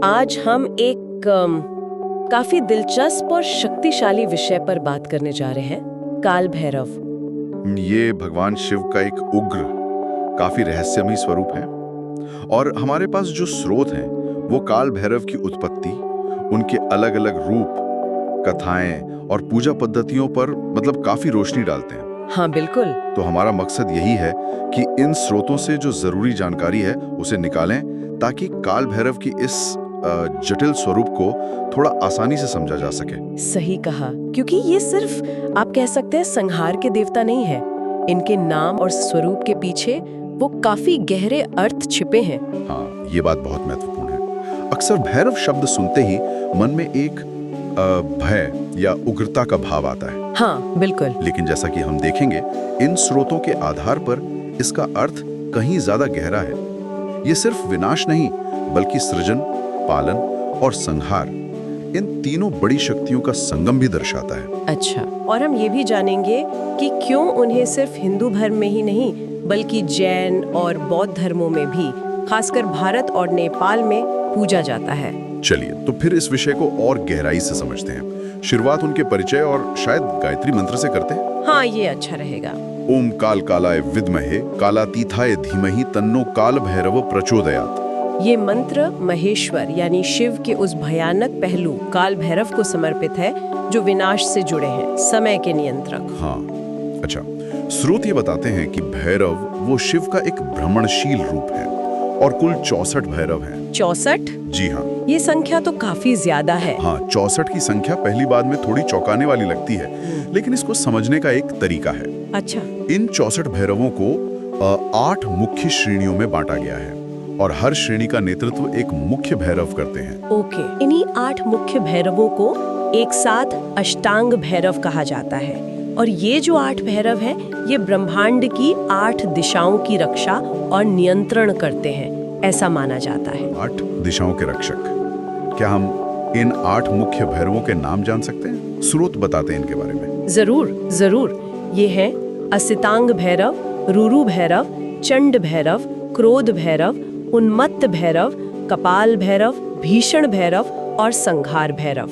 आज हम एक काफी दिलचस्प और शक्तिशाली विषय पर बात करने जा रहे हैं, काल भैरव। ये भगवान शिव का एक उग्र, काफी रहस्यमयी स्वरूप है। और हमारे पास जो स्रोत हैं वो काल भैरव की उत्पत्ति, उनके अलग अलग रूप, कथाएं और पूजा पद्धतियों पर काफी रोशनी डालते हैं। हाँ बिल्कुल। तो हमारा मकसद यही है कि इन स्रोतों से जो जरूरी जानकारी है उसे निकालें, ताकि काल भैरव की इस जटिल स्वरूप को थोड़ा आसानी से समझा जा सके। सही कहा, क्योंकि ये सिर्फ आप कह सकते हैं संहार के देवता नहीं है। इनके नाम और स्वरूप के पीछे वो काफी गहरे अर्थ छिपे हैं। हाँ, ये बात बहुत महत्वपूर्ण है। अक्सर भैरव शब्द सुनते ही मन में एक भय या उग्रता का भाव आता है। हाँ बिल्कुल। लेकिन जैसा कि हम देखेंगे, इन स्रोतों के आधार पर इसका अर्थ कहीं ज्यादा गहरा है। ये सिर्फ विनाश नहीं, बल्कि सृजन, पालन और संहार, इन तीनों बड़ी शक्तियों का संगम भी दर्शाता है। अच्छा, और हम ये भी जानेंगे कि क्यों उन्हें सिर्फ हिंदू धर्म में ही नहीं, बल्कि जैन और बौद्ध धर्मों में भी, खासकर भारत और नेपाल में पूजा जाता है। चलिए, तो फिर इस विषय को और गहराई से समझते हैं। शुरुआत उनके परिचय और शायद गायत्री मंत्र से करते हैं। हाँ, ये अच्छा रहेगा। ओम काल कालाय विद्महे कालातीताय धीमहि तन्नो काल भैरव प्रचोदयात्। ये मंत्र महेश्वर यानी शिव के उस भयानक पहलू काल भैरव को समर्पित है जो विनाश से जुड़े हैं, समय के नियंत्रक। हाँ, अच्छा। स्रोत ये बताते हैं कि भैरव वो शिव का एक भ्रमणशील रूप है और कुल 64 भैरव हैं। 64? जी हाँ। ये संख्या तो काफी ज्यादा है। हाँ, 64 की संख्या पहली बार में थोड़ी चौंकाने वाली लगती है, लेकिन इसको समझने का एक तरीका है। अच्छा। इन 64 भैरवों को 8 मुख्य श्रेणियों में बांटा गया है और हर श्रेणी का नेतृत्व एक मुख्य भैरव करते हैं। ओके। इन्हीं 8 मुख्य भैरवों को एक साथ अष्टांग भैरव कहा जाता है। और ये जो 8 भैरव हैं, ये ब्रह्मांड की 8 दिशाओं की रक्षा और नियंत्रण करते हैं, ऐसा माना जाता है। 8 दिशाओं के रक्षक। क्या हम इन 8 मुख्य भैरवों के नाम जान सकते हैं? स्रोत बताते हैं इनके बारे में। जरूर जरूर। ये हैं असितांग भैरव, रुरु भैरव, चंड भैरव, क्रोध भैरव, उन्मत्त भैरव, कपाल भैरव, भीषण भैरव और संहार भैरव।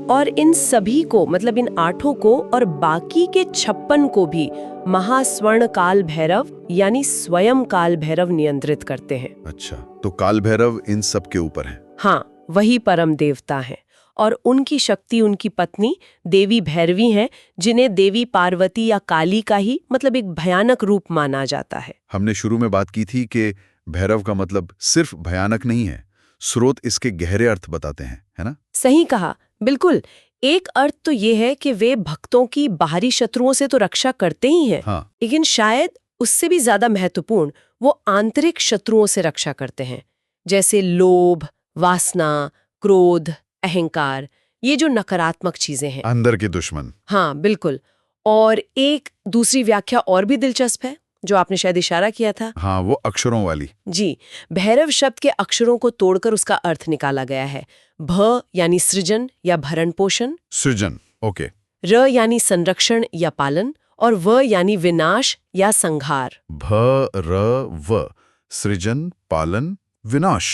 और इन सभी को, इन 8 को और बाकी के 56 को भी महास्वर्ण काल भैरव यानी स्वयं काल भैरव नियंत्रित करते हैं। अच्छा, तो काल भैरव इन सब के ऊपर है। हाँ, वही परम देवता हैं और उनकी शक्ति उनकी पत्नी देवी भैरवी हैं, जिन्हें देवी पार्वती या काली का ही एक भयानक रूप माना जाता है। हमने शुरू में बात की थी कि भैरव का मतलब सिर्फ भयानक नहीं है। स्रोत इसके गहरे अर्थ बताते हैं, है ना? सही कहा, बिल्कुल। एक अर्थ तो ये है कि वे भक्तों की बाहरी शत्रुओं से तो रक्षा करते ही हैं, हाँ। लेकिन शायद उससे भी ज्यादा महत्वपूर्ण वो आंतरिक शत्रुओं से रक्षा करते हैं, जैसे लोभ, वासना, क्रोध, अहंकार, ये जो नकारात्मक चीजें हैं, अंदर के दुश्मन। हाँ बिल्कुल। और एक दूसरी व्याख्या और भी दिलचस्प है, जो आपने शायद इशारा किया था। हाँ, वो अक्षरों वाली। जी, भैरव शब्द के अक्षरों को तोड़कर उसका अर्थ निकाला गया है। भ यानी सृजन या भरण पोषण, सृजन, ओके। र यानी संरक्षण या पालन, और व यानी विनाश या संहार। भ र व, सृजन, पालन, विनाश।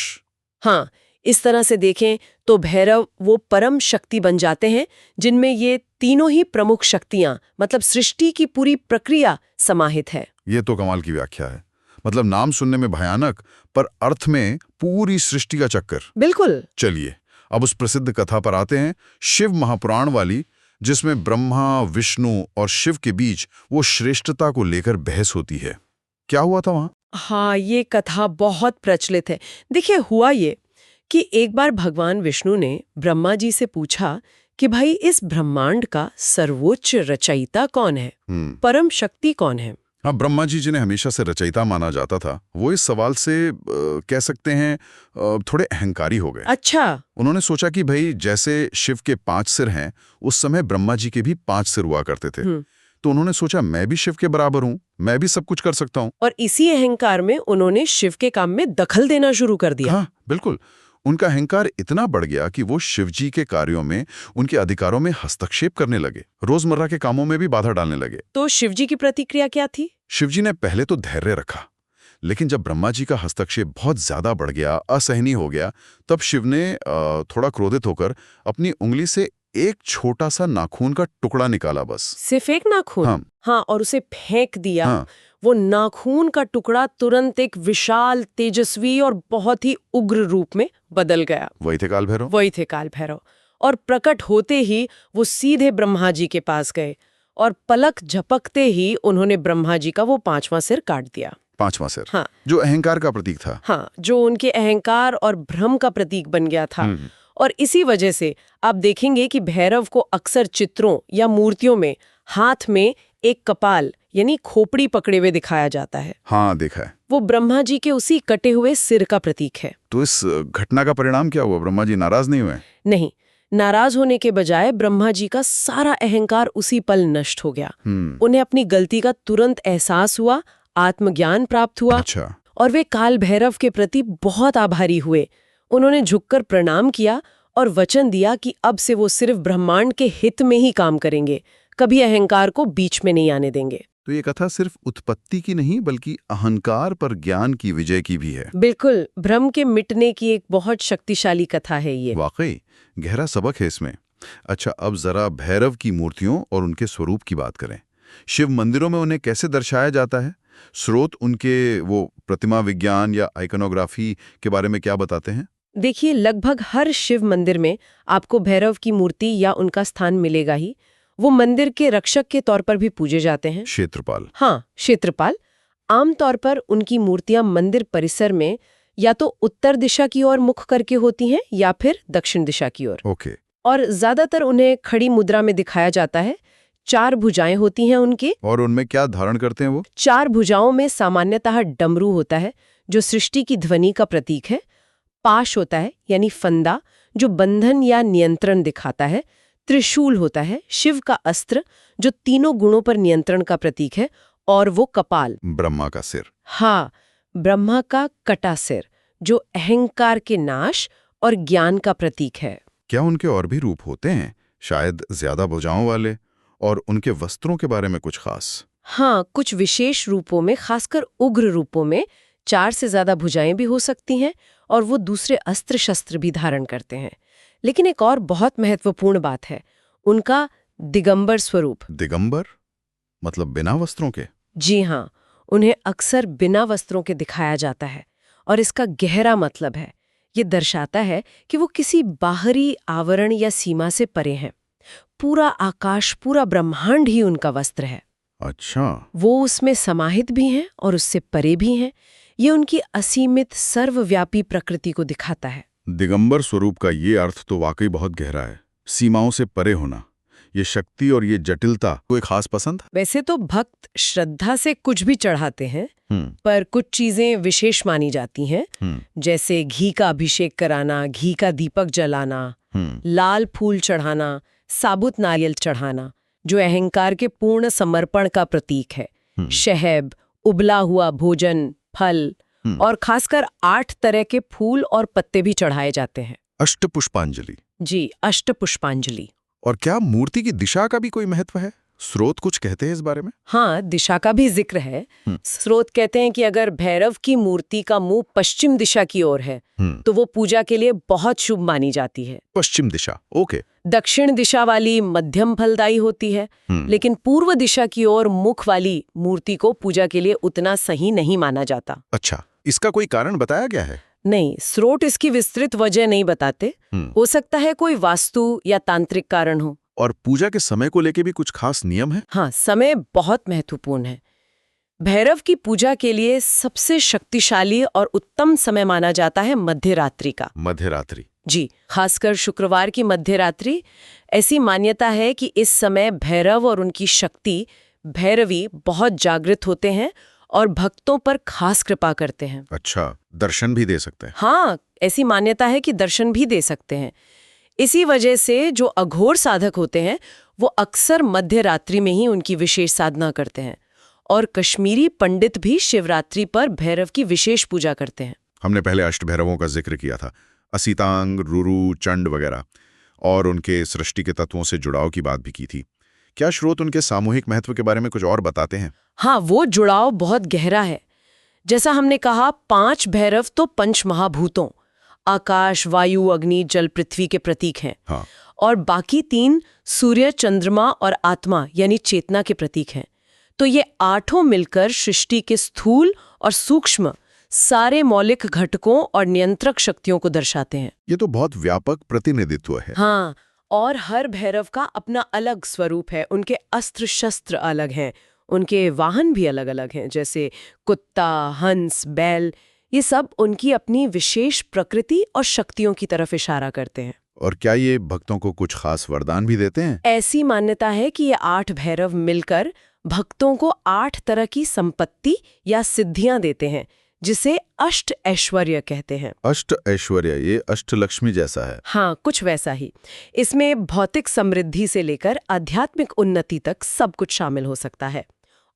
हाँ, इस तरह से देखें तो भैरव वो परम शक्ति बन जाते हैं जिनमें ये तीनों ही प्रमुख शक्तियां, सृष्टि की पूरी प्रक्रिया समाहित है। ये तो कमाल की व्याख्या है। नाम सुनने में भयानक, पर अर्थ में पूरी सृष्टि का चक्कर। बिल्कुल। चलिए, अब उस प्रसिद्ध कथा पर आते हैं, शिव महापुराण वाली, जिसमें ब्रह्मा, विष्णु और शिव के बीच वो श्रेष्ठता को लेकर बहस होती है। क्या हुआ था वहां? हाँ, ये कथा बहुत प्रचलित है। देखिए, हुआ ये कि एक बार भगवान विष्णु ने ब्रह्मा जी से पूछा कि भाई, इस ब्रह्मांड का सर्वोच्च रचयिता कौन है, परम शक्ति कौन है? हाँ, ब्रह्मा जी जिन्हें हमेशा से रचयिता माना जाता था, वो इस सवाल से कह सकते हैं थोड़े अहंकारी हो गए। अच्छा। उन्होंने सोचा कि भाई, जैसे शिव के 5 सिर हैं, उस समय ब्रह्मा जी के भी 5 सिर हुआ करते थे। तो उन्होंने सोचा, मैं भी शिव के बराबर हूँ, मैं भी सब कुछ कर सकता हूँ। और इसी अहंकार में उन्होंने शिव के काम में दखल देना शुरू कर दिया। हाँ बिल्कुल। उनका अहंकार इतना बढ़ गया कि वो शिवजी के कार्यों में, उनके अधिकारों में हस्तक्षेप करने लगे, रोजमर्रा के कामों में भी बाधा डालने लगे। तो शिवजी की प्रतिक्रिया क्या थी? शिवजी ने पहले तो धैर्य रखा, लेकिन जब ब्रह्मा जी का हस्तक्षेप बहुत ज्यादा बढ़ गया, असहनीय हो गया, तब शिव ने थोड़ा क्रोधित होकर अपनी उंगली से एक छोटा सा नाखून का टुकड़ा निकाला बस। सिर्फ एक नाखून? हाँ। हाँ, और उसे फेंक दिया। हाँ। वो नाखून का टुकड़ा तुरंत एक विशाल, तेजस्वी और बहुत ही उग्र रूप में बदल गया। वही थे काल भैरव। वही थे काल भैरव। और प्रकट होते ही वो सीधे ब्रह्मा जी के पास गए और पलक झपकते ही उन्होंने ब्रह्मा जी का वो 5वां सिर काट दिया। 5वां सिर? हाँ। जो अहंकार का प्रतीक था। हाँ, जो उनके अहंकार और भ्रम का प्रतीक बन गया था। और इसी वजह से आप देखेंगे कि भैरव को अक्सर चित्रों या मूर्तियों में हाथ में एक कपाल यानी खोपड़ी पकड़े हुए दिखाया जाता है। हाँ, देखा है। वो ब्रह्मा जी के उसी कटे हुए सिर का प्रतीक है। तो इस घटना का परिणाम क्या हुआ? ब्रह्मा जी नाराज नहीं हुए? नहीं, नाराज होने के बजाय ब्रह्मा जी का सारा अहंकार उसी पल नष्ट हो गया। उन्हें अपनी गलती का तुरंत एहसास हुआ, आत्मज्ञान प्राप्त हुआ। अच्छा। और वे काल भैरव के प्रति बहुत आभारी हुए। उन्होंने झुककर प्रणाम किया और वचन दिया कि अब से वो सिर्फ ब्रह्मांड के हित में ही काम करेंगे, कभी अहंकार को बीच में नहीं आने देंगे। तो ये कथा सिर्फ उत्पत्ति की नहीं बल्कि अहंकार पर ज्ञान की विजय की भी है। बिल्कुल, भ्रम के मिटने की एक बहुत शक्तिशाली कथा है ये। वाकई गहरा सबक है इसमें। अच्छा, अब जरा भैरव की मूर्तियों और उनके स्वरूप की बात करें। शिव मंदिरों में उन्हें कैसे दर्शाया जाता है? स्रोत उनके वो प्रतिमा विज्ञान या आइकनोग्राफी के बारे में क्या बताते हैं? देखिए, लगभग हर शिव मंदिर में आपको भैरव की मूर्ति या उनका स्थान मिलेगा ही। वो मंदिर के रक्षक के तौर पर भी पूजे जाते हैं। क्षेत्रपाल। हाँ, क्षेत्रपाल। आमतौर पर उनकी मूर्तियां मंदिर परिसर में या तो उत्तर दिशा की ओर मुख करके होती हैं या फिर दक्षिण दिशा की ओर। ओके। और ज्यादातर उन्हें खड़ी मुद्रा में दिखाया जाता है। 4 भुजाएं होती हैं उनके। और उनमें क्या धारण करते हैं वो? 4 भुजाओं में सामान्यतः डमरू होता है, जो सृष्टि की ध्वनि का प्रतीक है। पाश होता है यानी फंदा, जो बंधन या नियंत्रण दिखाता है। त्रिशूल होता है, शिव का अस्त्र, जो तीनों गुणों पर नियंत्रण का प्रतीक है। और वो कपाल, ब्रह्मा का सिर। हाँ, ब्रह्मा का कटा सिर, जो अहंकार के नाश और ज्ञान का प्रतीक है। क्या उनके और भी रूप होते हैं, शायद ज्यादा भुजाओं वाले? और उनके वस्त्रों के बारे में कुछ खास? हाँ, कुछ विशेष रूपों में, खासकर उग्र रूपों में 4 से ज्यादा भुजाएं भी हो सकती हैं और वो दूसरे अस्त्र शस्त्र भी धारण करते हैं। लेकिन एक और बहुत महत्वपूर्ण बात है, उनका दिगंबर स्वरूप। दिगंबर मतलब बिना वस्त्रों के? जी हाँ, उन्हें अक्सर बिना वस्त्रों के दिखाया जाता है और इसका गहरा मतलब है, ये दर्शाता है कि वो किसी बाहरी आवरण या सीमा से परे हैं। पूरा आकाश, पूरा ब्रह्मांड ही उनका वस्त्र है। अच्छा। वो उसमें समाहित भी हैं और उससे परे भी हैं। ये उनकी असीमित सर्वव्यापी प्रकृति को दिखाता है। दिगंबर स्वरूप का ये अर्थ तो वाकई बहुत गहरा है। सीमाओं से परे होना, ये शक्ति और ये जटिलता कोई खास पसंद? वैसे तो भक्त श्रद्धा से कुछ भी चढ़ाते हैं, पर कुछ चीजें विशेष मानी जाती हैं, जैसे घी का अभिषेक कराना, घी का दीपक जलाना, लाल फूल चढ़ाना, साबुत नारियल चढ़ाना, जो अहंकार के पूर्ण समर्पण का प्रतीक है। शहद, उबला हुआ भोजन, फल और खासकर 8 तरह के फूल और पत्ते भी चढ़ाए जाते हैं। अष्टपुष्पांजलि। जी, अष्टपुष्पांजलि। और क्या मूर्ति की दिशा का भी कोई महत्व है? स्रोत कुछ कहते हैं इस बारे में? हाँ, दिशा का भी जिक्र है। स्रोत कहते हैं कि अगर भैरव की मूर्ति का मुंह पश्चिम दिशा की ओर है तो वो पूजा के लिए बहुत शुभ मानी जाती है। पश्चिम दिशा, ओके। दक्षिण दिशा वाली मध्यम फलदायी होती है, लेकिन पूर्व दिशा की ओर मुख वाली मूर्ति को पूजा के लिए उतना सही नहीं माना जाता। अच्छा, इसका कोई कारण बताया गया है? नहीं, स्रोत इसकी विस्तृत वजह नहीं बताते। हो सकता है कोई वास्तु या तांत्रिक कारण हो। और पूजा के समय को लेके भी कुछ खास नियम है? हाँ, समय बहुत महत्वपूर्ण है। भैरव की पूजा के लिए सबसे शक्तिशाली और उत्तम समय माना जाता है मध्यरात्रि का। मध्यरात्रि? जी, खासकर शुक्रवार की मध्यरात्रि। ऐसी मान्यता है कि इस समय भैरव और उनकी शक्ति भैरवी बहुत जागृत होते हैं और भक्तों पर खास कृपा करते हैं। अच्छा, दर्शन भी दे सकते हैं? हाँ, ऐसी मान्यता है कि दर्शन भी दे सकते हैं। इसी वजह से जो अघोर साधक होते हैं वो अक्सर मध्य रात्रि में ही उनकी विशेष साधना करते हैं। और कश्मीरी पंडित भी शिवरात्रि पर भैरव की विशेष पूजा करते हैं। हमने पहले अष्ट भैरवों का जिक्र किया था, असितांग, रुरु, चंड वगैरह, और उनके सृष्टि के तत्वों से जुड़ाव की बात भी की थी। क्या स्रोत उनके सामूहिक महत्व के बारे में कुछ और बताते हैं? हाँ, वो जुड़ाव बहुत गहरा है। जैसा हमने कहा 5 भैरव तो पंच महाभूतों आकाश, वायु, अग्नि, जल, पृथ्वी के प्रतीक हैं। हाँ। और बाकी 3 सूर्य, चंद्रमा और आत्मा यानी चेतना के प्रतीक हैं। तो ये 8 मिलकर सृष्टि के स्थूल और सूक्ष्म सारे मौलिक घटकों और नियंत्रक शक्तियों को दर्शाते हैं। ये तो बहुत व्यापक प्रतिनिधित्व है। हाँ, और हर भैरव का अपना अलग स्वरूप है। उनके अस्त्र शस्त्र अलग हैं, उनके वाहन भी अलग अलग हैं, जैसे कुत्ता, हंस, बैल। ये सब उनकी अपनी विशेष प्रकृति और शक्तियों की तरफ इशारा करते हैं। और क्या ये भक्तों को कुछ खास वरदान भी देते हैं? ऐसी मान्यता है कि ये 8 भैरव मिलकर भक्तों को 8 तरह की संपत्ति या सिद्धियां देते हैं, जिसे अष्ट ऐश्वर्य कहते हैं। अष्ट ऐश्वर्य, ये अष्टलक्ष्मी जैसा है। हाँ, कुछ वैसा ही। इसमें भौतिक समृद्धि से लेकर आध्यात्मिक उन्नति तक सब कुछ शामिल हो सकता है।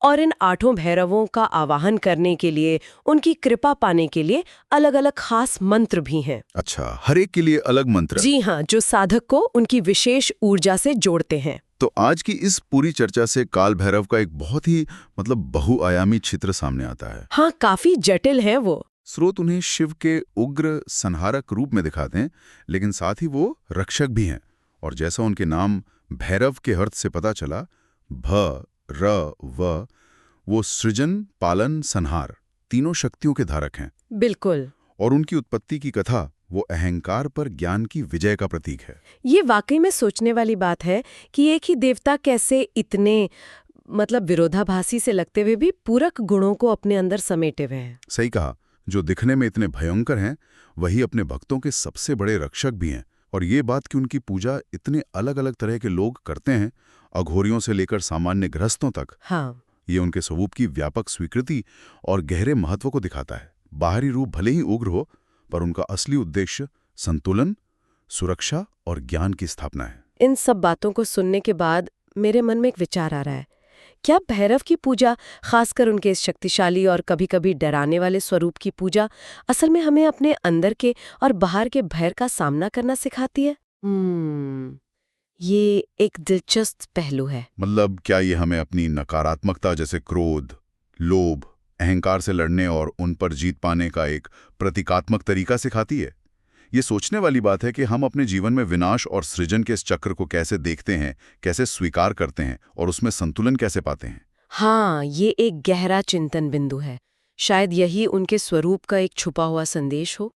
और इन 8 भैरवों का आवाहन करने के लिए, उनकी कृपा पाने के लिए अलग अलग खास मंत्र भी हैं। अच्छा, हर एक के लिए अलग मंत्र? जी हाँ, जो साधक को उनकी विशेष ऊर्जा से जोड़ते हैं। तो आज की इस पूरी चर्चा से काल भैरव का एक बहुत ही बहुआयामी चित्र सामने आता है। हाँ, काफी जटिल है वो। स्रोत उन्हें शिव के उग्र संहारक रूप में दिखाते हैं, लेकिन साथ ही वो रक्षक भी हैं। और जैसा उनके नाम भैरव के अर्थ से पता चला, भ र व, वो सृजन, पालन, संहार तीनों शक्तियों के धारक हैं। बिल्कुल। और उनकी उत्पत्ति की कथा वो अहंकार पर ज्ञान की विजय का प्रतीक है। ये वाकई में सोचने वाली बात है कि एक ही देवता कैसे इतने विरोधाभासी से लगते हुए भी पूरक गुणों को अपने अंदर समेटे हुए हैं। सही कहा, जो दिखने में इतने भयंकर हैं, वही अपने भक्तों के सबसे बड़े रक्षक भी हैं। और ये बात कि उनकी पूजा इतने अलग अलग तरह के लोग करते हैं, अघोरियों से लेकर सामान्य गृहस्थों तक, हाँ, ये उनके स्वरूप की व्यापक स्वीकृति और गहरे महत्व को दिखाता है। बाहरी रूप भले ही उग्र हो, पर उनका असली उद्देश्य संतुलन, सुरक्षा और ज्ञान की स्थापना है। इन सब बातों को सुनने के बाद मेरे मन में एक विचार आ रहा है। क्या भैरव की पूजा, खासकर उनके इस शक्तिशाली और कभी-कभी डराने वाले स्वरूप की पूजा, असल में हमें अपने अंदर के और बाहर के भय का सामना करना सिखाती है? ये एक दिलचस्प पहलू है। मतलब क्या ये हमें अपनी नकारात्मकता जैसे क्रोध, लोभ, अहंकार से लड़ने और उन पर जीत पाने का एक प्रतीकात्मक तरीका सिखाती है? ये सोचने वाली बात है कि हम अपने जीवन में विनाश और सृजन के इस चक्र को कैसे देखते हैं, कैसे स्वीकार करते हैं और उसमें संतुलन कैसे पाते हैं। हाँ, ये एक गहरा चिंतन बिंदु है। शायद यही उनके स्वरूप का एक छुपा हुआ संदेश हो।